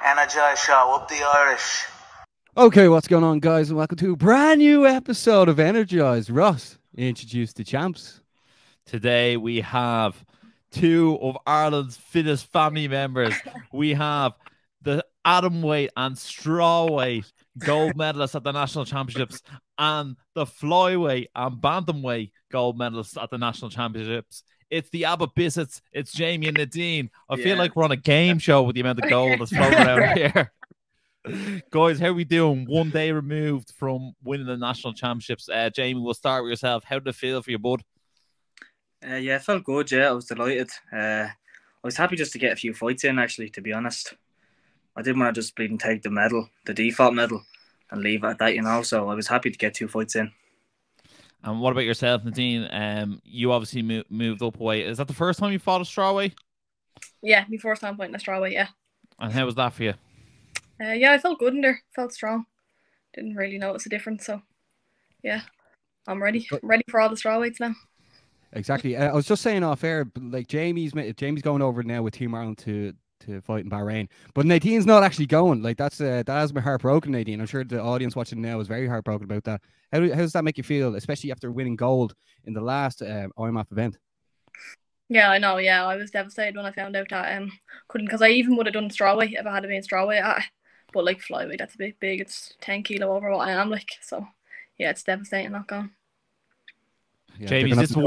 Energized show, up the Irish. Okay, what's going on, guys, and welcome to a brand new episode of Energized. Ross, introduce the champs. Today we have two of Ireland's fittest family members. We have the atom weight and straw weight gold medalists at the national championships and the flyweight and bantamweight gold medalists at the national championships. It's the Abbott-Bissets. It's Jamie and Nadine. I feel like we're on a game show with the amount of gold that's floating around here. Guys, how are we doing? 1 day removed from winning the national championships. Jamie, we'll start with yourself. How did it feel for you, bud? Yeah, it felt good. Yeah, I was delighted. I was happy just to get a few fights in, actually, to be honest. I didn't want to just bleed and take the medal, the default medal, and leave it at that, you know. So I was happy to get 2 fights in. And what about yourself, Nadine? You obviously moved up a weight. Is that the first time you fought a strawweight? Yeah, my first time fighting a strawweight, yeah. And how was that for you? Yeah, I felt good in there. Felt strong. Didn't really notice a difference, so yeah. I'm ready. I'm ready for all the strawweights now. Exactly. I was just saying off air, like Jamie's going over now with Team Ireland to fight in Bahrain, but Nadine's not actually going. Like that has my heart broken, Nadine. I'm sure the audience watching now is very heartbroken about that. How does that make you feel, especially after winning gold in the last IMMAA event? Yeah, I know. Yeah, I was devastated when I found out that couldn't, because I even would have done strawweight if I had been strawweight. But like flyweight, that's a bit big. It's 10 kilo over what I am, like. So yeah, it's devastating not going. Yeah, Jamie, is this the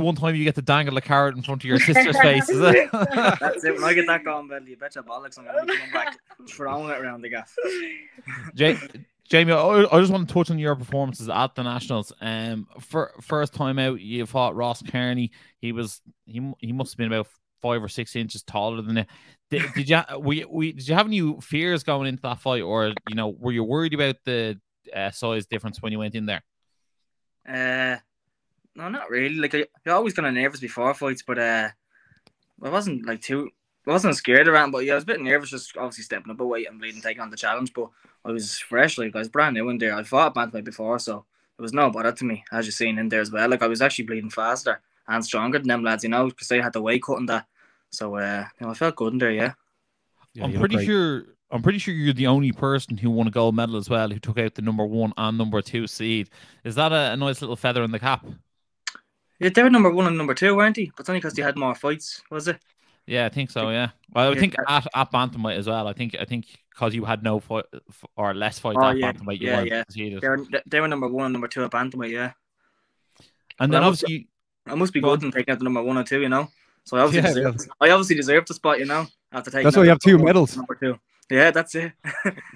one time you get to dangle a carrot in front of your sister's face? Is it? That's it. When I get that going, Belly, you bet your bollocks I'm going to be coming back, throwing it around the gaff. Jamie, I just want to touch on your performances at the nationals. First time out, you fought Ross Kearney. He must have been about 5 or 6 inches taller than you. Did you have any fears going into that fight, or were you worried about the size difference when you went in there? No, not really. Like you're always kind of nervous before fights, but I wasn't scared around. But yeah, I was a bit nervous, just obviously stepping up a weight and bleeding, taking on the challenge. But I was fresh, like I was brand new in there. I fought bantamweight before, so it was no bother to me, as you've seen in there as well. Like I was actually bleeding faster and stronger than them lads, because they had the weight cut and that. So I felt good in there. Yeah, I'm pretty sure you're the only person who won a gold medal as well, who took out the number 1 and number 2 seed. Is that a nice little feather in the cap? Yeah, they were number 1 and number 2, weren't they? But it's only because they had more fights, was it? Yeah, I think so. Yeah. Well, I think at bantamweight as well. I think because you had no fight or less fights at bantamweight, you weren't seeded. They were number 1 and number 2 at bantamweight. Yeah. And then obviously, I must be good in taking out the number 1 and 2. So I obviously deserve the spot. After taking. That's why you have 2 medals. Number 2. Yeah, that's it.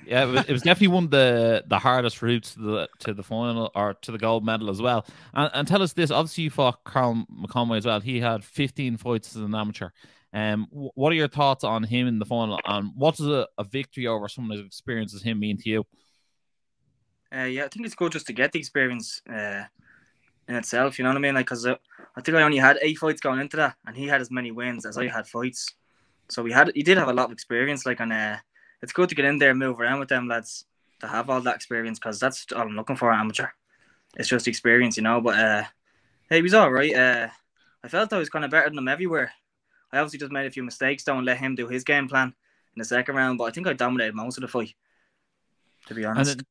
Yeah, it was definitely one of the hardest routes to the final, or to the gold medal as well. And tell us this: obviously, you fought Carl McConway as well. He had 15 fights as an amateur. What are your thoughts on him in the final? And what does a victory over someone as experienced as him mean to you? Yeah, I think it's good just to get the experience in itself. You know what I mean? Like, because I think I only had 8 fights going into that, and he had as many wins as I had fights. So he did have a lot of experience. Like, and it's good to get in there and move around with them lads to have all that experience, because that's all I'm looking for, amateur. It's just experience, But hey, he was all right. I felt I was kind of better than him everywhere. I obviously just made a few mistakes. Don't let him do his game plan in the second round, but I think I dominated most of the fight, to be honest.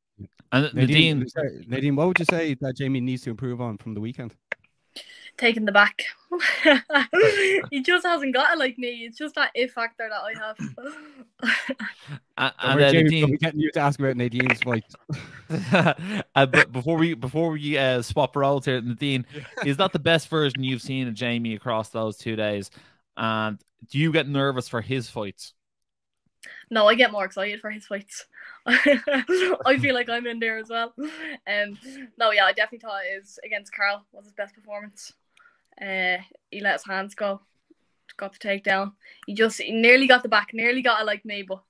And Nadine, what would you say that Jamie needs to improve on from the weekend? Taking the back. He just hasn't got it like me. It's just that it factor that I have. And Jamie, we're getting you to ask about Nadine's fight. But before we swap roles here, Nadine, is that the best version you've seen of Jamie across those 2 days? And do you get nervous for his fights? No, I get more excited for his fights. I feel like I'm in there as well. No, yeah, I definitely thought against Carl was his best performance. He let his hands go, got the takedown. He nearly got the back, nearly got it like me, but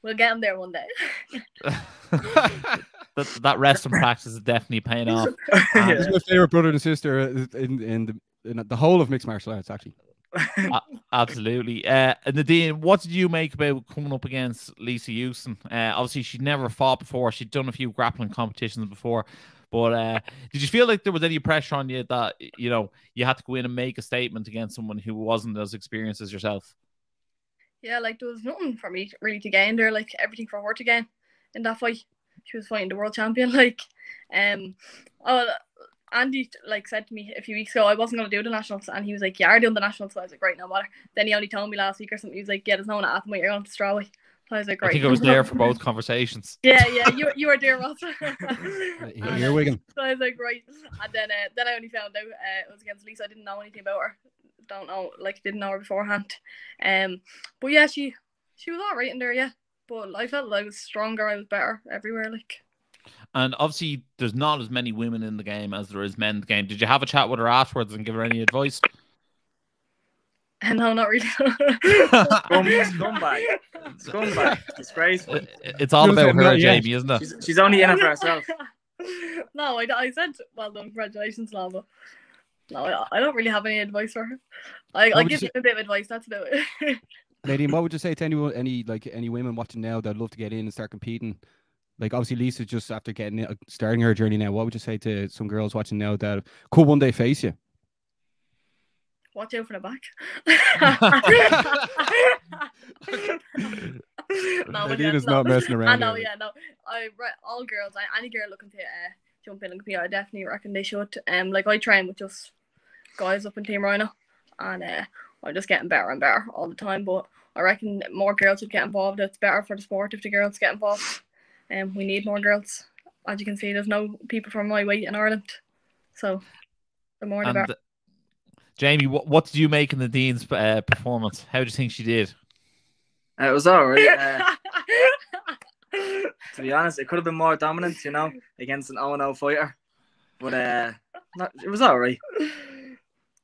we'll get him there one day. that wrestling practice is definitely paying off. This is my favorite brother and sister in the whole of mixed martial arts, actually. Absolutely. Nadine, what did you make about coming up against Lisa Houston? Obviously, she'd never fought before. She'd done a few grappling competitions before, But did you feel like there was any pressure on you that, you know, you had to go in and make a statement against someone who wasn't as experienced as yourself? Yeah, like there was nothing for me really to gain there. Like everything for her to gain in that fight. She was fighting the world champion. Like, Andy like said to me a few weeks ago I wasn't going to do the nationals, and he was like, "Yeah, you're doing the nationals." So I was like, "Right, no matter." Then he only told me last week or something. He was like, "Yeah, there's no one at Athlone. You're going to Strawway." So I was like, "Right." I think I was there for both conversations. Yeah, you were there, Ross. You're Wigan. So I was like, right, and then I only found out it was against Lisa. I didn't know anything about her. Didn't know her beforehand. But yeah, she was all right in there, yeah. But I felt like I was stronger. I was better everywhere, like. And obviously, there's not as many women in the game as there is men in the game. Did you have a chat with her afterwards and give her any advice? No, not really. Scumbag. Disgraceful. It's all about her, Jamie, isn't it? She's only in it for herself. No, I said, well done, congratulations, Lava. No, I don't really have any advice for her. I give you a bit of advice, that's about it. Nadine, what would you say to anyone, any women watching now that'd love to get in and start competing? Like, obviously, Lisa's just after starting her journey now. What would you say to some girls watching now that could one day face you? Watch out for the back. No, Nadine is not messing around. I know, yeah, no. All girls, any girl looking to jump in and compete, I definitely reckon they should. Like I train with just guys up in Team Rhino, and I'm just getting better and better all the time. But I reckon more girls would get involved. It's better for the sport if the girls get involved. We need more girls. As you can see, there's no people from my weight in Ireland, so the more the better. Jamie, what did you make in Nadine's performance? How do you think she did? It was alright. To be honest, it could have been more dominant, you know, against an 0-0 fighter. But it was alright.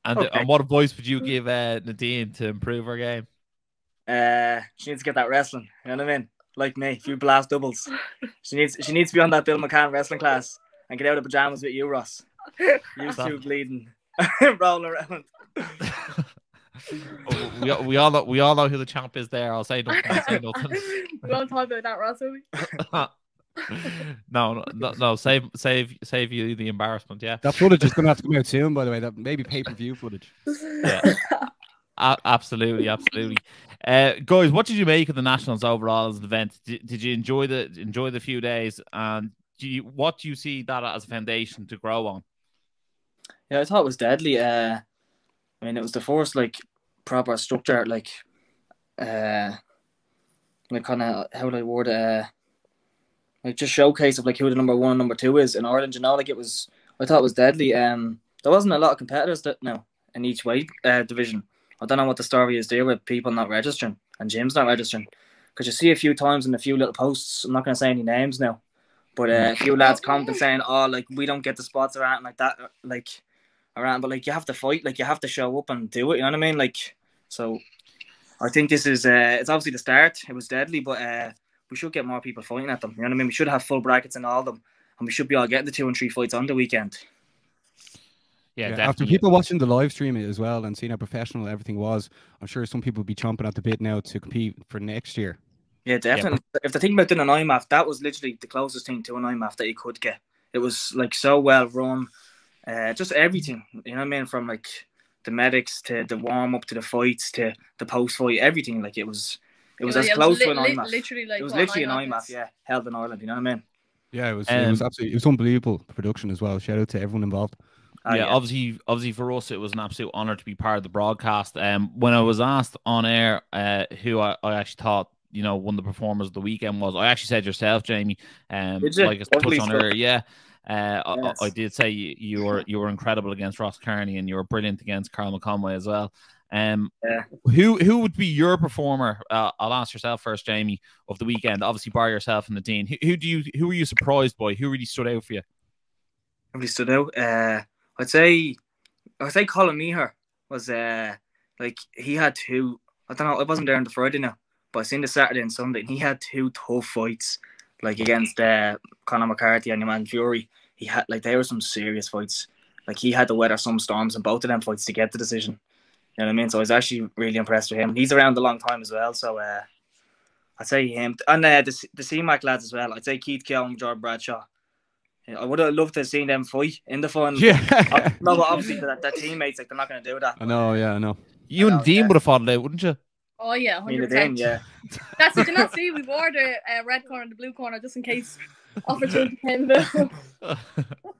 And what advice would you give Nadine to improve her game? She needs to get that wrestling. You know what I mean? Like me, a few blast doubles. She needs to be on that Bill McCann wrestling class and get out of pajamas with you, Ross. You two bleeding, rolling around. we all know who the champ is there. I'll say nothing. We won't talk about that, Ross, will we? No. Save you the embarrassment. Yeah, that footage is going to have to come out soon. By the way, that maybe pay-per-view footage. Yeah, absolutely. Guys, what did you make of the nationals overall as an event? Did you enjoy the few days? And what do you see that as a foundation to grow on? Yeah, I thought it was deadly. I mean, it was the first proper structure, kind of, how would I word it? Just showcase of who the number 1 and number 2 is in Ireland. You know, I thought it was deadly. There wasn't a lot of competitors in each weight division. I don't know what the story is there with people not registering and gyms not registering, because you see a few times in a few little posts. I'm not going to say any names now, but a few lads commenting saying, "Oh, we don't get the spots around like that, around." But you have to fight, you have to show up and do it. You know what I mean? So I think this is it's obviously the start. It was deadly, but we should get more people fighting at them. You know what I mean? We should have full brackets in all of them, and we should be all getting the 2 and 3 fights on the weekend. Yeah, after people watching the live stream as well and seeing how professional everything was, I'm sure some people will be chomping at the bit now to compete for next year. Yeah, definitely. Yeah. If they're thinking about doing an IMMAA, that was literally the closest thing to an IMMAA that you could get. It was so well run, just everything. You know what I mean? From the medics to the warm up to the fights to the post fight, everything. It was as close to an IMMAA. It was literally an IMMAA, yeah, held in Ireland. You know what I mean? Yeah, it was unbelievable production as well. Shout out to everyone involved. Yeah, obviously for us it was an absolute honor to be part of the broadcast. When I was asked on air who I actually thought one of the performers of the weekend was, I actually said yourself, Jamie. Like I touched on earlier, yeah. Yes. I did say you were incredible against Ross Kearney, and you were brilliant against Carl McConway as well. Who would be your performer? I'll ask yourself first, Jamie, of the weekend. Obviously, bar yourself and Nadine. Who were you surprised by? Who really stood out for you? Who really stood out? I'd say Colin Meagher was he had 2. I don't know. I wasn't there on the Friday now, but I seen the Saturday and Sunday, and he had 2 tough fights, against Conor McCarthy and your man Fury. He had they were some serious fights. He had to weather some storms in both of them fights to get the decision. You know what I mean? So I was actually really impressed with him. He's around a long time as well, so I'd say him and the CMAC lads as well. I'd say Keith Keogh and Jordan Bradshaw. I would have loved to have seen them fight in the final. Yeah. No, but obviously their teammates, like, they're not going to do that. I know, yeah, I know. You and Dean would have fought it out, wouldn't you? Oh yeah, Me and 100%. Nadine, yeah. That's what you not see. We wore the red corner and the blue corner just in case opportunity came about.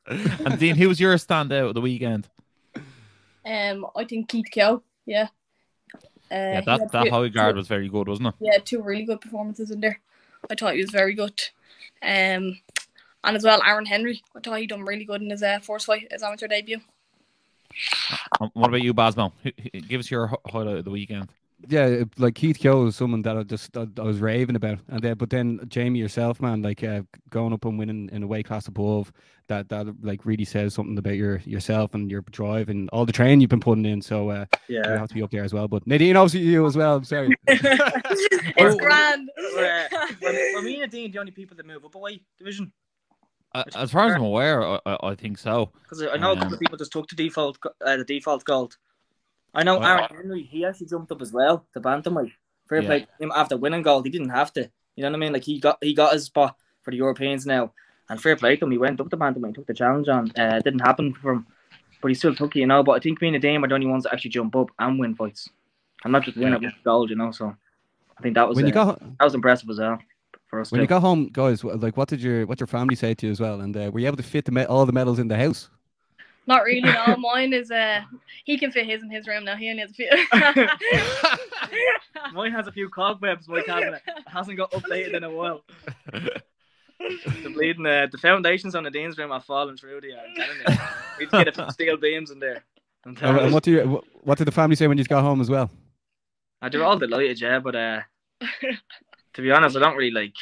And Dean, who was your standout of the weekend? I think Keith Kyo. Yeah. Yeah, he had that two- high guard was very good, wasn't it? Yeah, 2 really good performances in there. I thought he was very good. And as well, Aaron Henry. I thought he done really good in his first fight, his amateur debut. What about you, Basmo? Give us your highlight of the weekend. Yeah, like Keith Kyo is someone that I was raving about, and but then Jamie yourself, man, like going up and winning in a weight class above, that like really says something about yourself and your drive and all the training you've been putting in. So you have to be up there as well. But Nadine, obviously you as well. I'm sorry. It's grand. Were me and Nadine the only people that move up a weight division? As far as I'm aware, I think so. Because I know a couple of people just took the default gold. I know Aaron Henry, he actually jumped up as well, the bantamweight. Fair play to him after winning gold. He didn't have to. You know what I mean? Like, he got his spot for the Europeans now. And fair play to him. He went up the bantamweight, took the challenge on. It didn't happen for him. But he still took it, you know. But I think me and Nadine were the only ones that actually jump up and win fights. And not just win it with gold, you know. So I think that was that was impressive as well for us. When you got home, guys, like what your family say to you as well? And were you able to fit all the medals in the house? Not really, no. Mine is he can fit his in his room now. He only has a few. Mine has a few cobwebs. My cabinet hasn't got updated in a while. The foundations on the Dean's room are falling through there. I'm telling you. We need to get a few steel beams in there. And what did the family say when you got home as well? They were all delighted, yeah. But to be honest, I don't really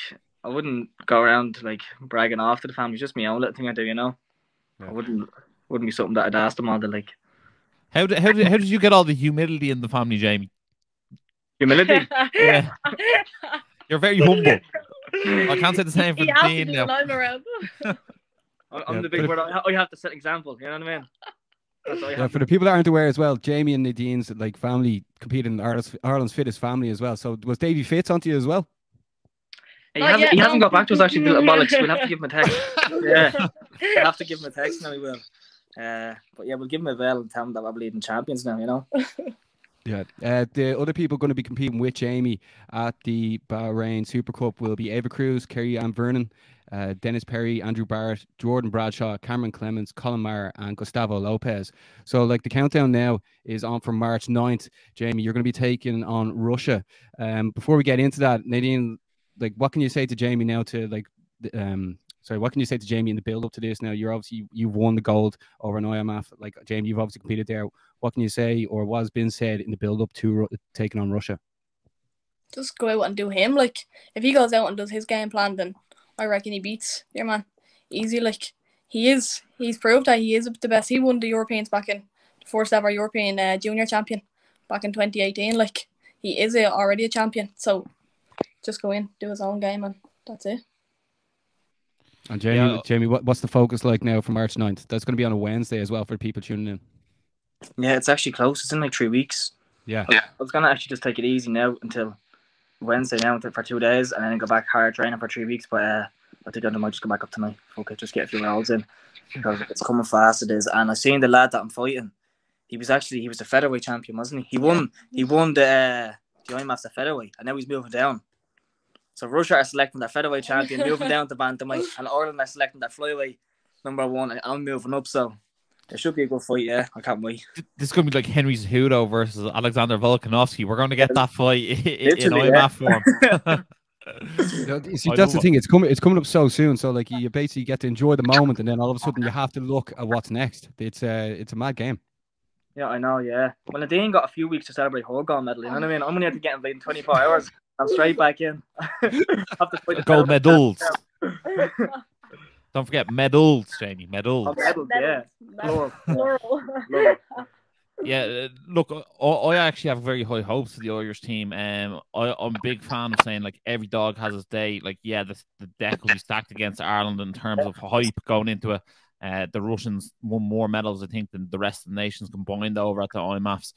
I wouldn't go around like bragging off to the family. It's just my own little thing I do, you know. Yeah. I wouldn't be something that I'd ask them all to like. How did you get all the humility in the family, Jamie? Humility? Yeah. You're very humble. I can't say the same for Dean now. I'm the big word. I have to set an example. You know what I mean? Yeah, for the people that aren't aware as well, Jamie and Nadine's like family competed in Ireland's fittest family as well. So was Davey Fitz onto you as well? He hasn't got back to us actually. Bollocks. We'll have to give him a text. Yeah, we'll have to give him a text now. We will. But yeah, we'll give him a bell and tell him that we're bleeding champions now. You know. Yeah. The other people going to be competing with Jamie at the Bahrain Super Cup will be Ava Cruz, Kerry Ann Vernon, Dennis Perry, Andrew Barrett, Jordan Bradshaw, Cameron Clements, Colin Maher, and Gustavo Lopez. So, like, the countdown now is on for March 9th. Jamie, you're going to be taking on Russia. Before we get into that, Nadine, like, what can you say to Jamie now to what can you say to Jamie in the build up to this? Now, you've won the gold over an IMMAA. Like, Jamie, you've obviously competed there. What can you say, or what has been said in the build up to taking on Russia? Just go out and do him. Like, if he goes out and does his game plan, then I reckon he beats your man easy. Like, he's proved that he is the best. He won the Europeans back in the first ever European junior champion back in 2018. Like, he is already a champion. So just go in, do his own game, and that's it. And Jamie, what's the focus like now for March 9th? That's going to be on a Wednesday as well for people tuning in. Yeah, it's actually close. It's in like 3 weeks. Yeah. I was going to actually just take it easy now until Wednesday now for 2 days and then go back hard training for 3 weeks. But I think I might just go back up tonight. Okay, just get a few rounds in because it's coming fast. It is. And I seen the lad that I'm fighting. He was the featherweight champion, wasn't he? He won the IMMAA featherweight, and now he's moving down. So Russia are selecting their featherweight champion, moving down to bantamweight, and Ireland are selecting their flyweight #1, and I'm moving up. So it should be a good fight. Yeah, I can't wait. This is going to be like Henry Cejudo versus Alexander Volkanovski. We're going to get that fight in IMMAA form. You see, that's the thing. It's coming up so soon. So like you basically get to enjoy the moment, and then all of a sudden you have to look at what's next. It's a mad game. Yeah, I know. Yeah. Well, Nadine got a few weeks to celebrate her gold medal. You know what I mean? I'm going to have to get in 24 hours. I'm straight back in. Have to fight the gold medals. Don't forget medals, Jamie. Medals. Oh, medals, yeah. Plural. Yeah, look, I actually have very high hopes for the Irish team. I'm a big fan of saying like every dog has its day. Like, yeah, the deck will be stacked against Ireland in terms of hype going into it. The Russians won more medals, I think, than the rest of the nations combined over at the IMMAAs.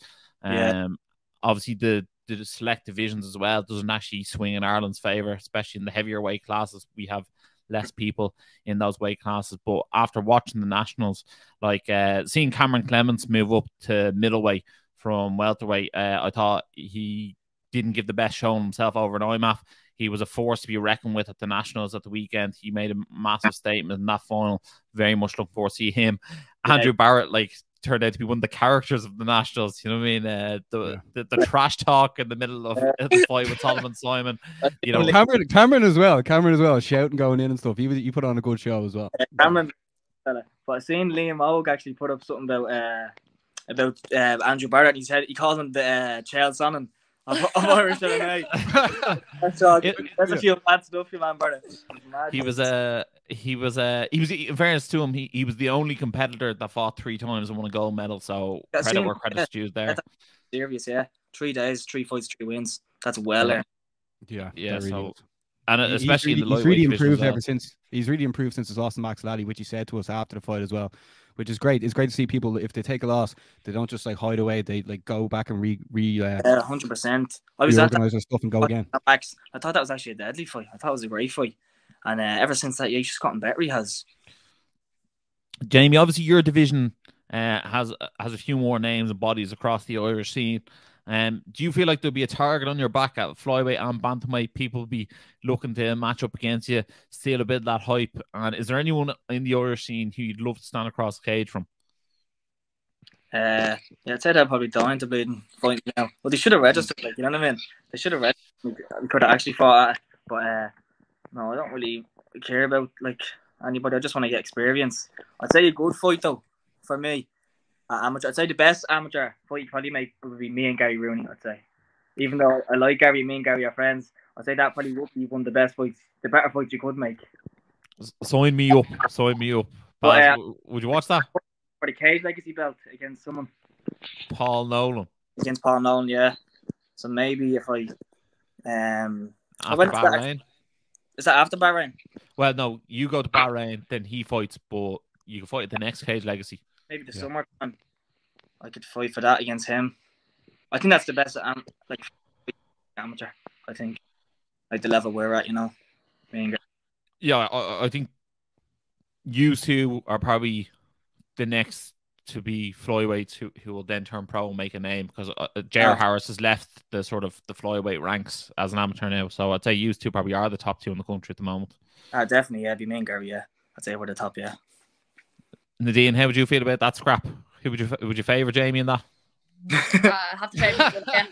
Obviously, the select divisions as well doesn't actually swing in Ireland's favour, especially in the heavier weight classes. We have less people in those weight classes. But after watching the nationals, like seeing Cameron Clements move up to middleweight from welterweight, I thought he didn't give the best show himself over in IMMAA. He was a force to be reckoned with at the nationals at the weekend. He made a massive statement in that final. Very much look forward to see him. Yeah. Andrew Barrett, like, turned out to be one of the characters of the nationals. You know what I mean? The trash talk in the middle of the fight with Solomon Simon. You know, Cameron as well. Shouting, going in and stuff. He put on a good show as well. Cameron, but I seen Liam Oak actually put up something about Andrew Barrett. He said he called him the Chael Sonnen of Irish MMA. That's a few bad stuff, you man, Barrett. He was in fairness to him, he was the only competitor that fought 3 times and won a gold medal. So credit where credit's due there. That's serious, yeah. 3 days, 3 fights, 3 wins. That's well earned. Yeah. Really So, and especially he's in the lightweight really division improved as well. ever since. He's really improved since his loss to Max Laddie, which he said to us after the fight as well, which is great. It's great to see people, if they take a loss, they don't just like hide away. They like go back and 100%. I was at reorganize their stuff and go again. I thought that was actually a deadly fight. I thought it was a great fight, and ever since that, he's just gotten better. He has. Jamie, obviously your division has a few more names and bodies across the Irish scene. Do you feel like there'll be a target on your back at flyweight and bantamweight? People will be looking to match up against you, steal a bit of that hype. And is there anyone in the Irish scene who you'd love to stand across the cage from? Yeah, I'd say they're probably dying to bleed and fight now. Well, they should have registered, like, you know what I mean? They should have registered. We could have actually fought at it. But no, I don't really care about like anybody. I just want to get experience. I'd say a good fight though for me. Amateur. I'd say the best amateur fight you probably make would be me and Gary Rooney. I'd say, even though I like Gary, me and Gary are friends. I'd say that probably would be one of the best fights, the better fights you could make. Sign me up. But, would you watch that? For the Cage Legacy belt against someone. Paul Nolan. Against Paul Nolan, yeah. So maybe if I after Bahrain. Is that after Bahrain? Well, no, you go to Bahrain, then he fights, but you can fight at the next Cage Legacy. Maybe the summertime. I could fight for that against him. I think that's the best amateur. I think, like the level we're at, you know. Yeah, I think you two are probably the next to be flyweights who will then turn pro and make a name, because J.R. Harris has left the sort of the flyweight ranks as an amateur now. So I'd say you two probably are the top 2 in the country at the moment. Definitely, yeah. Be me and Gary, yeah. I'd say we're the top, yeah. Nadine, how would you feel about that scrap? Who would you favour, Jamie, in that? I have to favour him.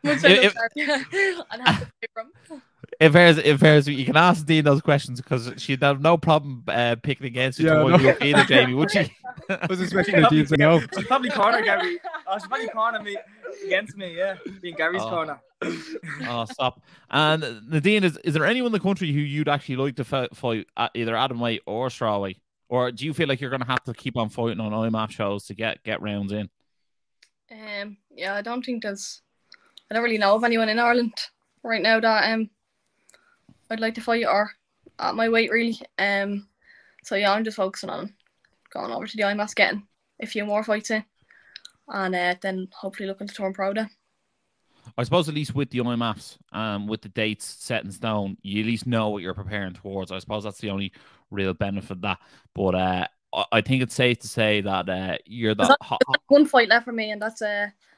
I'd have to favour him. If there's, you can ask Dean those questions, because she'd have no problem picking against you to one you either, Jamie, would she? I was expecting Nadine to know. She'd probably corner Gary. She'd probably corner me against me, yeah. Be in Gary's corner. Oh, stop. And Nadine, is there anyone in the country who you'd actually like to fight at either atomweight or strawweight? Or do you feel like you're going to have to keep on fighting on IMMAA shows to get rounds in? Yeah, I don't really know of anyone in Ireland right now that I'd like to fight or at my weight, really. So yeah, I'm just focusing on going over to the IMMAA, getting a few more fights in, and then hopefully looking to turn pro then. I suppose at least with the IMMAAs, with the dates set in stone, you at least know what you're preparing towards. I suppose that's the only real benefit of that. But I think it's safe to say that you're the one fight left for me, and that's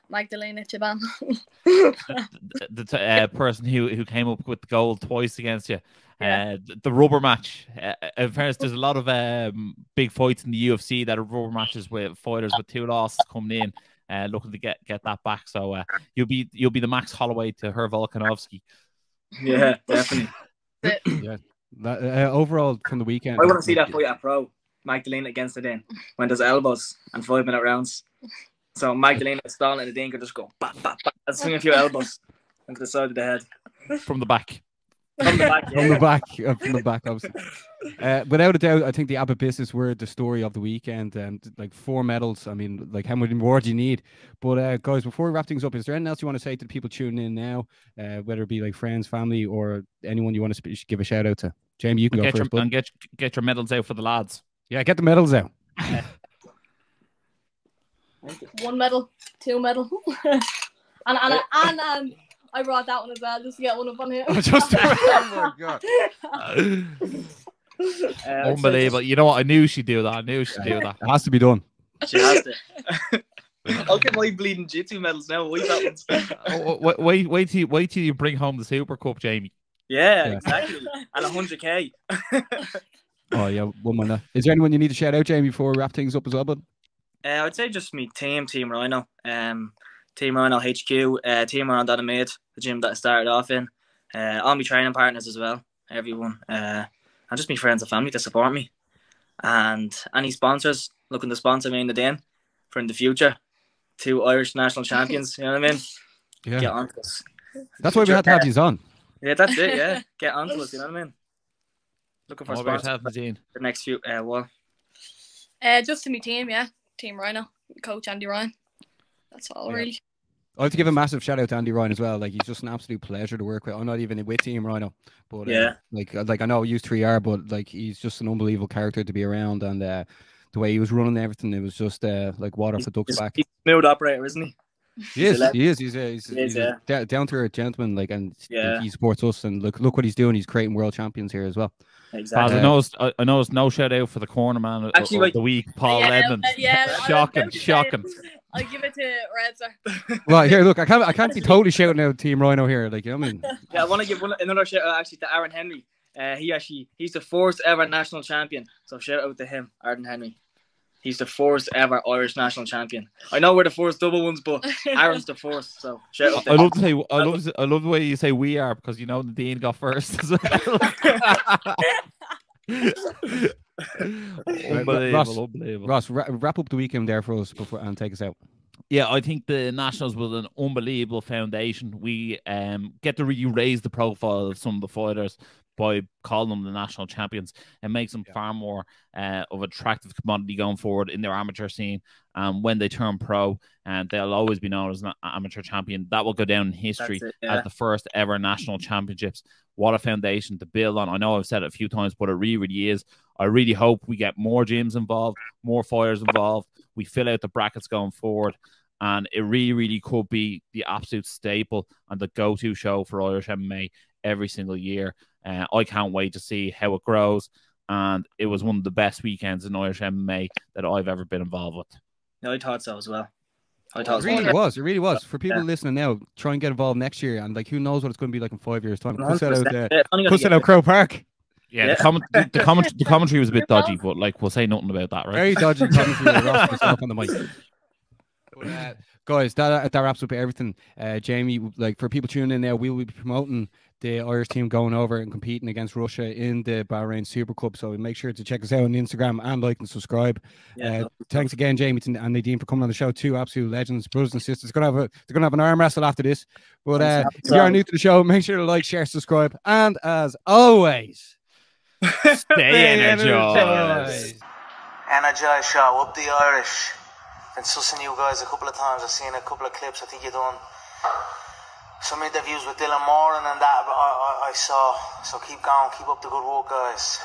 Magdalena Chaban. the person who came up with the gold twice against you. Yeah. The rubber match. In fairness, there's a lot of big fights in the UFC that are rubber matches with fighters with 2 losses coming in, looking to get that back. So you'll be the Max Holloway to her Volkanovski. Yeah, definitely. Yeah. Overall from the weekend, I want to see that fight at pro. Magdalena against Nadine when there's elbows and 5-minute rounds. So Magdalena stalling and Nadine could just go bap, bap, bap, and swing a few elbows into the side of the head. From the back. From the back, yeah. From the back, obviously. Without a doubt, I think the Abbott-Bissett were the story of the weekend, and like 4 medals. I mean, like, how many more do you need? But guys, before we wrap things up, is there anything else you want to say to the people tuning in now, whether it be like friends, family, or anyone you want to give a shout out to? Jamie, you can go first. And get your medals out for the lads. Yeah, get the medals out. 1 medal, 2 medal, and I brought that one as well, just to get one up on here. Oh my God. Unbelievable. You know what? I knew she'd do that. I knew she'd do that. It has to be done. She has to. I'll get my bleeding jiu-jitsu medals now. Wait that one's. Wait till you bring home the Super Cup, Jamie. Yeah, exactly. And 100k. Oh yeah, one more. Is there anyone you need to shout out, Jamie, before we wrap things up as well, bud? I'd say just me Team Rhino. Team Rhino HQ, Team Rhino that I made, the gym that I started off in. All my training partners as well, everyone. And just my friends and family to support me. And any sponsors looking to sponsor me in the den for in the future. 2 Irish national champions, you know what I mean? Yeah. Get on to us. That's why we had to have you on. Yeah, that's it, yeah. Get on to us, you know what I mean? Looking for What about sponsors yourself, Nadine? the next few while. Just to my team, yeah. Team Rhino, Coach Andy Ryan. That's all, really. I have to give a massive shout out to Andy Ryan as well. Like, he's just an absolute pleasure to work with. I'm not even with Team Rhino, but like I know I use 3R, but like he's just an unbelievable character to be around, and the way he was running everything, it was just like water for ducks back. He's a smooth operator, isn't he? He is. He's a down to earth gentleman, like, and he supports us. And look what he's doing. He's creating world champions here as well. Exactly. I know it's no shout out for the corner man of the week, Paul Edmonds. Shocking. I'll give it to Red, sir. Well, here, look, I can't be totally shouting out Team Rhino here, like, you know what I mean? Yeah, I want to give another shout out actually to Aaron Henry. He's the 4th ever national champion. So shout out to him, Aaron Henry. He's the 4th ever Irish national champion. I know we're the 4th double ones, but Aaron's the 4th. So shout out to him. I love the way you say we are, because you know Nadine got first as well. Unbelievable. Ross, wrap up the weekend there for us and take us out. Yeah, I think the Nationals was an unbelievable foundation. We get to really raise the profile of some of the fighters by calling them the national champions, and makes them far more of attractive commodity going forward in their amateur scene. When they turn pro, and they'll always be known as an amateur champion. That will go down in history as the first ever national championships. What a foundation to build on. I know I've said it a few times, but it really, really is. I really hope we get more gyms involved, more fighters involved. We fill out the brackets going forward, and it really, really could be the absolute staple and the go-to show for Irish MMA every single year. I can't wait to see how it grows, and it was one of the best weekends in Irish MMA that I've ever been involved with. No, I thought so as well. It really was. For people listening now, try and get involved next year, and like, who knows what it's going to be like in 5 years' time. Push that out Crow Park. Yeah, the commentary was a bit dodgy, but like, we'll say nothing about that, right? Very dodgy commentary with Ross myself on the mic. But, guys, that wraps up everything. Jamie, like, for people tuning in now, we will be promoting the Irish team going over and competing against Russia in the Bahrain Super Cup. So make sure to check us out on Instagram and like and subscribe. Thanks again, Jamie and Nadine, for coming on the show. 2 absolute legends, brothers and sisters. They're gonna have an arm wrestle after this. But if you are new to the show, make sure to like, share, subscribe, and as always, stay energized. Energized show, up the Irish. Been sussing you guys a couple of times. I've seen a couple of clips. I think you've done some interviews with Dylan Moran and that I saw. So keep going, keep up the good work, guys.